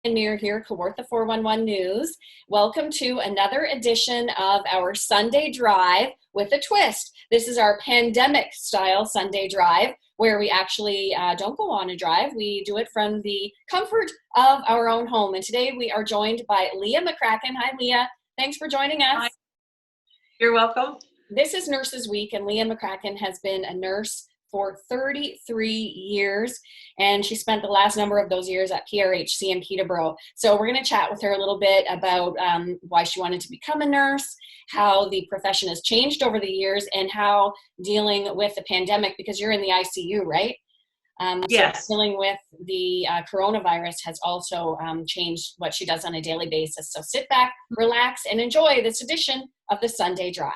And Mir here, Kawartha 411 News. Welcome to another edition of our Sunday Drive with a twist. This is our pandemic-style Sunday Drive, where we actually don't go on a drive. We do it from the comfort of our own home. And today we are joined by Leah McCracken. Hi, Leah. Thanks for joining us. Hi. You're welcome. This is Nurses Week, and Leah McCracken has been a nurse for 33 years, and she spent the last number of those years at PRHC in Peterborough. So we're going to chat with her a little bit about why she wanted to become a nurse, how the profession has changed over the years, and how dealing with the pandemic, because you're in the ICU, right? Yes. So dealing with the coronavirus has also changed what she does on a daily basis. So sit back, relax, and enjoy this edition of the Sunday Drive.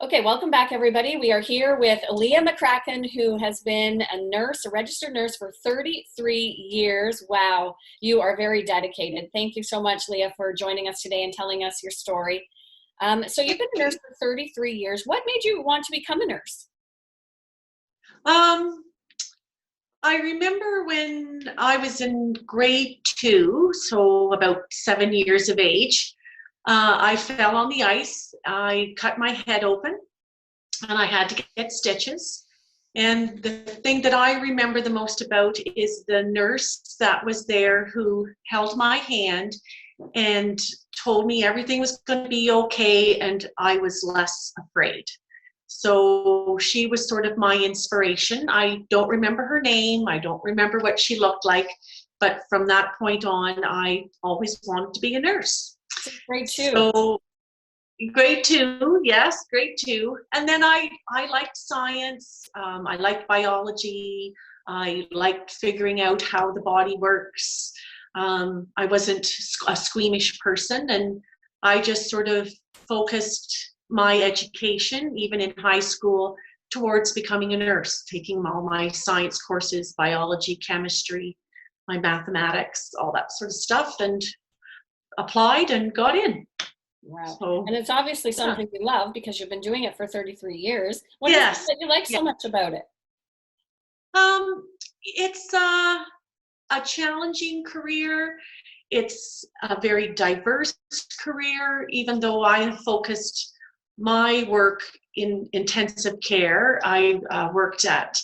Okay, welcome back, everybody. We are here with Leah McCracken, who has been a nurse, a registered nurse for 33 years. Wow, you are very dedicated. Thank you so much, Leah, for joining us today and telling us your story. So you've been a nurse for 33 years. What made you want to become a nurse? I remember when I was in grade 2, so about 7 years of age, I fell on the ice. I cut my head open and I had to get stitches. And the thing that I remember the most about is the nurse that was there who held my hand and told me everything was going to be okay and I was less afraid. So she was sort of my inspiration. I don't remember her name. I don't remember what she looked like. But from that point on, I always wanted to be a nurse. Grade 2. So grade 2, yes, grade 2. And then I liked science. I liked biology. I liked figuring out how the body works. I wasn't a squeamish person, and I just sort of focused my education, even in high school, towards becoming a nurse, taking all my science courses, biology, chemistry, my mathematics, all that sort of stuff, and applied and got in. Wow. So, and it's obviously something you love because you've been doing it for 33 years. What yes. is it that you like so much about it? It's a challenging career. It's a very diverse career, even though I have focused my work in intensive care. I worked at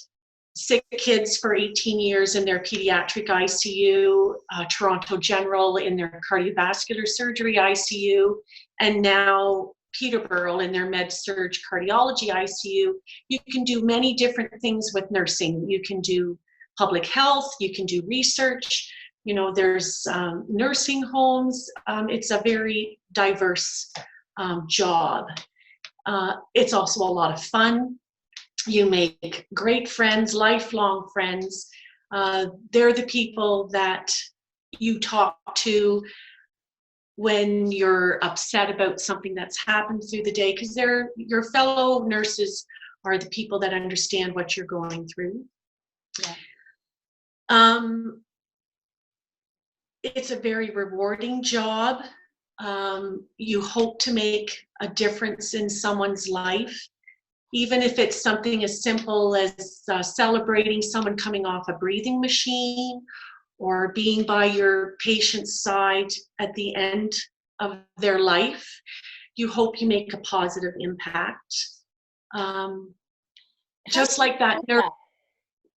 sick kids for 18 years in their pediatric ICU, Toronto General in their cardiovascular surgery ICU, and now Peterborough in their med-surg cardiology ICU. You can do many different things with nursing. You can do public health, you can do research, there's nursing homes. It's a very diverse job. It's also a lot of fun. You make great friends, lifelong friends. They're the people that you talk to when you're upset about something that's happened through the day, because your fellow nurses are the people that understand what you're going through. Yeah. It's a very rewarding job. You hope to make a difference in someone's life. Even if it's something as simple as celebrating someone coming off a breathing machine or being by your patient's side at the end of their life, you hope you make a positive impact. Just like that.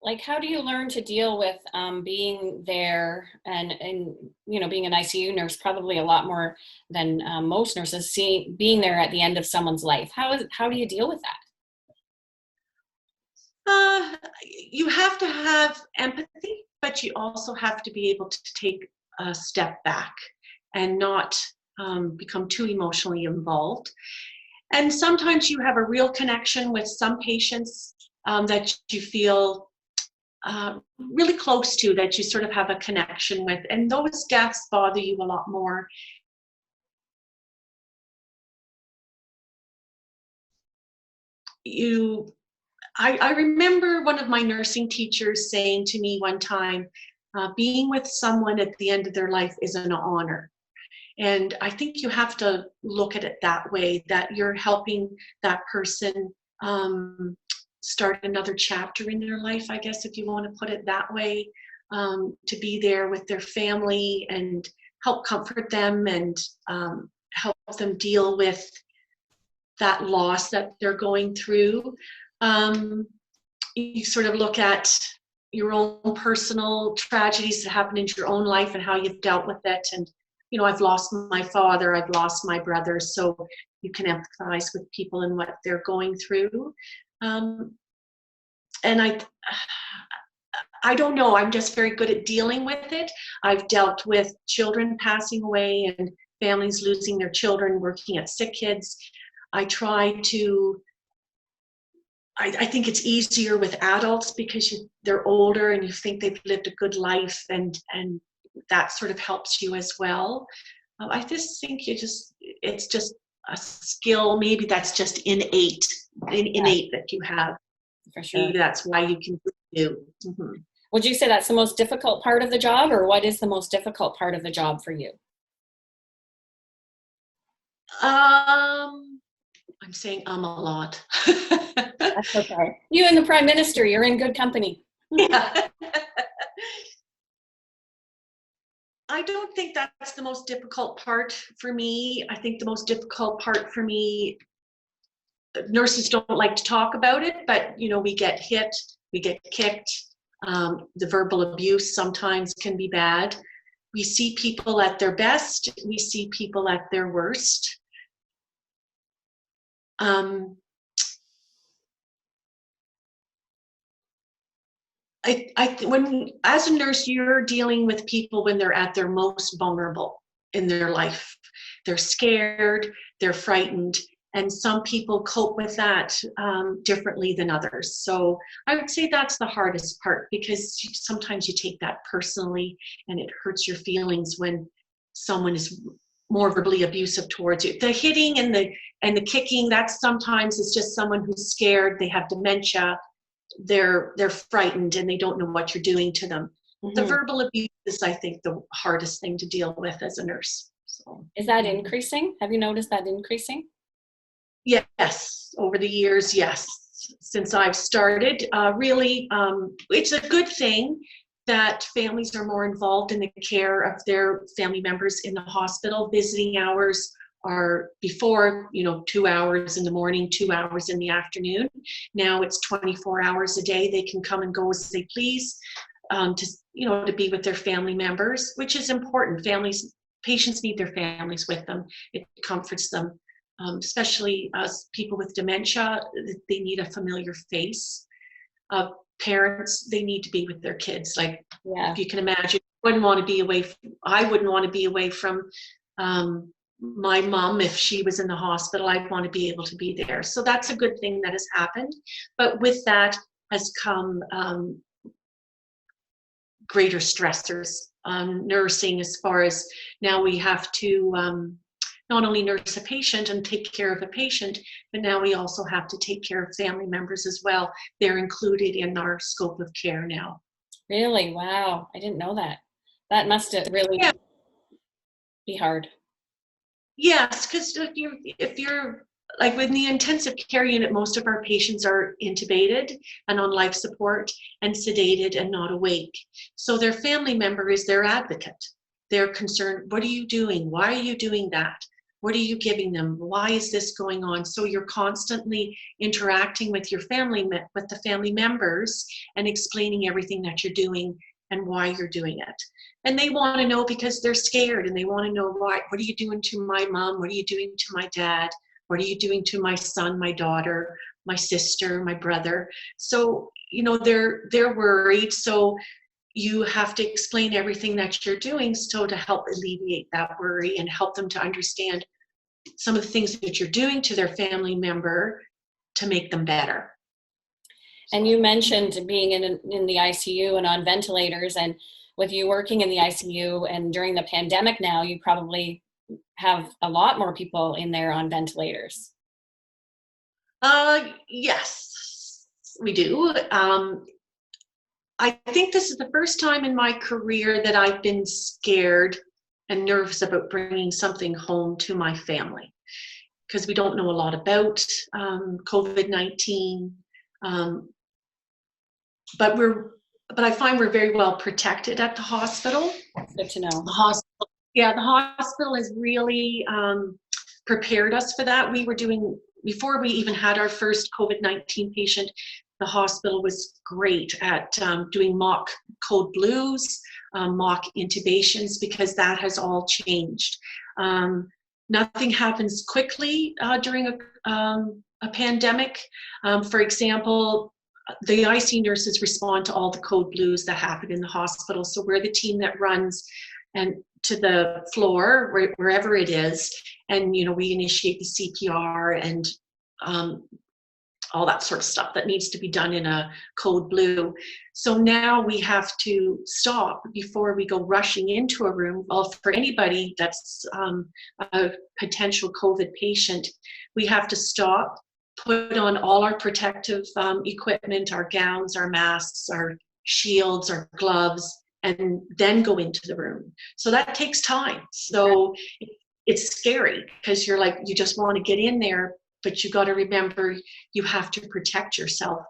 Like, how do you learn to deal with being there and being an ICU nurse, probably a lot more than most nurses, being there at the end of someone's life? How do you deal with that? You have to have empathy, but you also have to be able to take a step back and not become too emotionally involved. And sometimes you have a real connection with some patients that you feel really close to, that you sort of have a connection with, and those deaths bother you a lot more. I remember one of my nursing teachers saying to me one time, being with someone at the end of their life is an honor. And I think you have to look at it that way, that you're helping that person start another chapter in their life, I guess, if you want to put it that way, to be there with their family and help comfort them and help them deal with that loss that they're going through. You sort of look at your own personal tragedies that happen in your own life and how you've dealt with it. And, I've lost my father, I've lost my brother, so you can empathize with people and what they're going through. And I don't know, I'm just very good at dealing with it. I've dealt with children passing away and families losing their children, working at sick kids. I think it's easier with adults because they're older and you think they've lived a good life, and that sort of helps you as well. I just think it's just a skill. Maybe that's just innate that you have. For sure. Maybe that's why you can do. Mm-hmm. Would you say that's the most difficult part of the job, or what is the most difficult part of the job for you? I'm saying a lot. That's okay. You and the Prime Minister, you're in good company. Yeah. I don't think that's the most difficult part for me. I think the most difficult part for me, nurses don't like to talk about it, but we get hit, we get kicked. The verbal abuse sometimes can be bad. We see people at their best, we see people at their worst. When as a nurse, you're dealing with people when they're at their most vulnerable in their life. They're scared, they're frightened, and some people cope with that differently than others. So I would say that's the hardest part, because sometimes you take that personally and it hurts your feelings when someone is more verbally abusive towards you. The hitting and the kicking, that's sometimes it's just someone who's scared, they have dementia, they're frightened and they don't know what you're doing to them. Mm-hmm. The verbal abuse is, I think, the hardest thing to deal with as a nurse. So, is that increasing? Have you noticed that increasing? Yes, over the years, yes. Since I've started, really, it's a good thing that families are more involved in the care of their family members in the hospital. Visiting hours are before, 2 hours in the morning, 2 hours in the afternoon. Now it's 24 hours a day. They can come and go as they please, to be with their family members, which is important. Patients need their families with them. It comforts them, especially as people with dementia. They need a familiar face. Parents, they need to be with their kids. If you can imagine, I wouldn't want to be away from my mom. If she was in the hospital, I'd want to be able to be there. So that's a good thing that has happened. But with that has come greater stressors on nursing, as far as now we have to not only nurse a patient and take care of a patient, but now we also have to take care of family members as well. They're included in our scope of care now. Really? Wow. I didn't know that. That must have really be hard. Yes, because if you're like with the intensive care unit, most of our patients are intubated and on life support and sedated and not awake. So their family member is their advocate. They're concerned, what are you doing? Why are you doing that? What are you giving them? Why is this going on? So you're constantly interacting with your with the family members and explaining everything that you're doing and why you're doing it. And they want to know because they're scared, and they want to know why. What are you doing to my mom? What are you doing to my dad? What are you doing to my son, my daughter, my sister, my brother? So, they're worried. So you have to explain everything that you're doing to help alleviate that worry and help them to understand some of the things that you're doing to their family member to make them better. And you mentioned being in the ICU and on ventilators, and with you working in the ICU and during the pandemic now, you probably have a lot more people in there on ventilators. Yes, we do. I think this is the first time in my career that I've been scared and nervous about bringing something home to my family, because we don't know a lot about COVID-19. But I find we're very well protected at the hospital. Good to know. The hospital has really prepared us for that. We were doing, before we even had our first COVID-19 patient, the hospital was great at doing mock code blues, mock intubations, because that has all changed. Nothing happens quickly during a pandemic. For example, the IC nurses respond to all the code blues that happen in the hospital. So we're the team that runs and to the floor, wherever it is, and we initiate the CPR and all that sort of stuff that needs to be done in a code blue. So now we have to stop before we go rushing into a room. Well, for anybody that's a potential COVID patient, we have to stop, put on all our protective equipment, our gowns, our masks, our shields, our gloves, and then go into the room. So that takes time. So it's scary because you just want to get in there, but you got to remember you have to protect yourself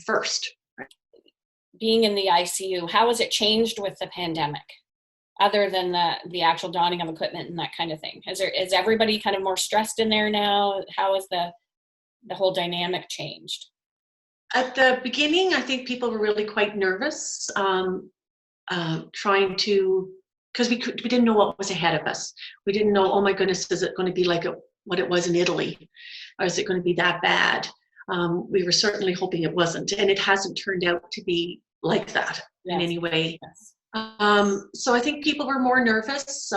first. Being in the ICU, how has it changed with the pandemic, other than the actual donning of equipment and that kind of thing? Is everybody kind of more stressed in there now? How has the whole dynamic changed? At the beginning, I think people were really quite nervous, trying to, because we didn't know what was ahead of us. We didn't know, oh my goodness, is it going to be like what it was in Italy? Or is it going to be that bad? We were certainly hoping it wasn't, and it hasn't turned out to be like that in any way. Yes. So I think people were more nervous.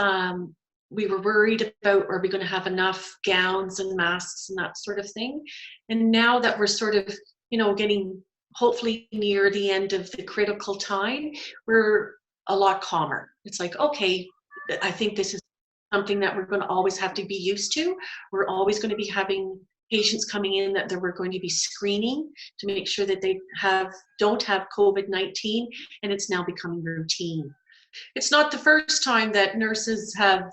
We were worried about, are we going to have enough gowns and masks and that sort of thing? And now that we're sort of, getting hopefully near the end of the critical time, we're a lot calmer. It's like, okay, I think this is something that we're going to always have to be used to. We're always going to be having patients coming in that we're going to be screening to make sure that they don't have COVID-19, and it's now becoming routine. It's not the first time that nurses have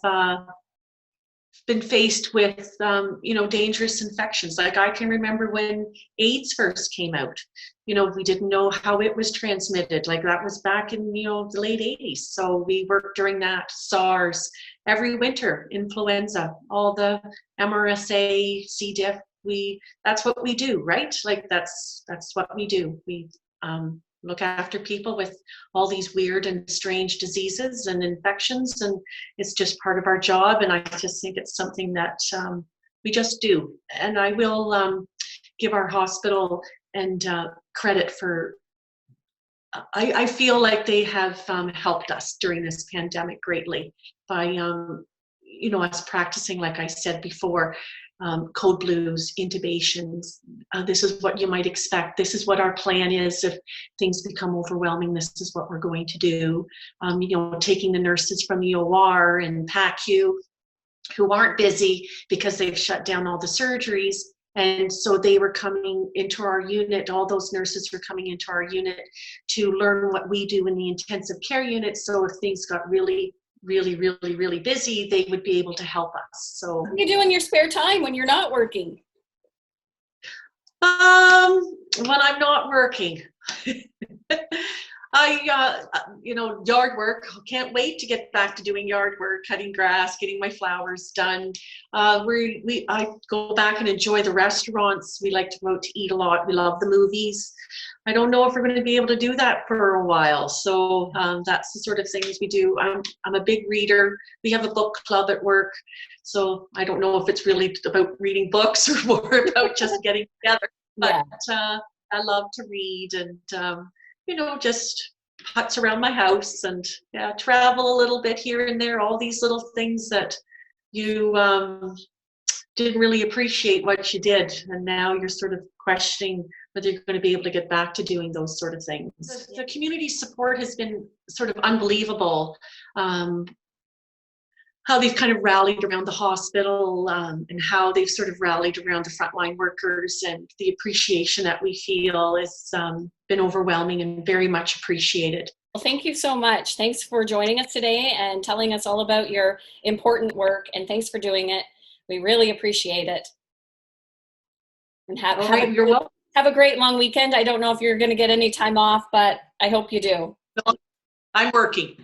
been faced with, dangerous infections. Like I can remember when AIDS first came out, we didn't know how it was transmitted. Like that was back in, the late 80s. So we worked during that. SARS, every winter, influenza, all the MRSA, C. diff, that's what we do, right? Like that's what we do. We look after people with all these weird and strange diseases and infections, and it's just part of our job. And I just think it's something that we just do. And I will give our hospital and credit for, I feel like they have helped us during this pandemic greatly by us practicing, like I said before, code blues, intubations. This is what you might expect. This is what our plan is if things become overwhelming. This is what we're going to do. Taking the nurses from the OR and PACU who aren't busy because they've shut down all the surgeries. And so they were coming into our unit, all those nurses were coming into our unit to learn what we do in the intensive care unit. So if things got really busy, they would be able to help us. So what do you do in your spare time when you're not working? When I'm not working, yard work. Can't wait to get back to doing yard work, cutting grass, getting my flowers done. I go back and enjoy the restaurants. We like to go out to eat a lot. We love the movies. I don't know if we're going to be able to do that for a while. So that's the sort of things we do. I'm a big reader. We have a book club at work. So I don't know if it's really about reading books or more about just getting together. But I love to read and, just putz around my house and travel a little bit here and there, all these little things that you didn't really appreciate what you did. And now you're sort of questioning whether you're going to be able to get back to doing those sort of things. The community support has been sort of unbelievable. How they've kind of rallied around the hospital and how they've sort of rallied around the frontline workers, and the appreciation that we feel has been overwhelming and very much appreciated. Well, thank you so much. Thanks for joining us today and telling us all about your important work, and thanks for doing it. We really appreciate it. And All right, you're welcome. have a great long weekend. I don't know if you're going to get any time off, but I hope you do. I'm working.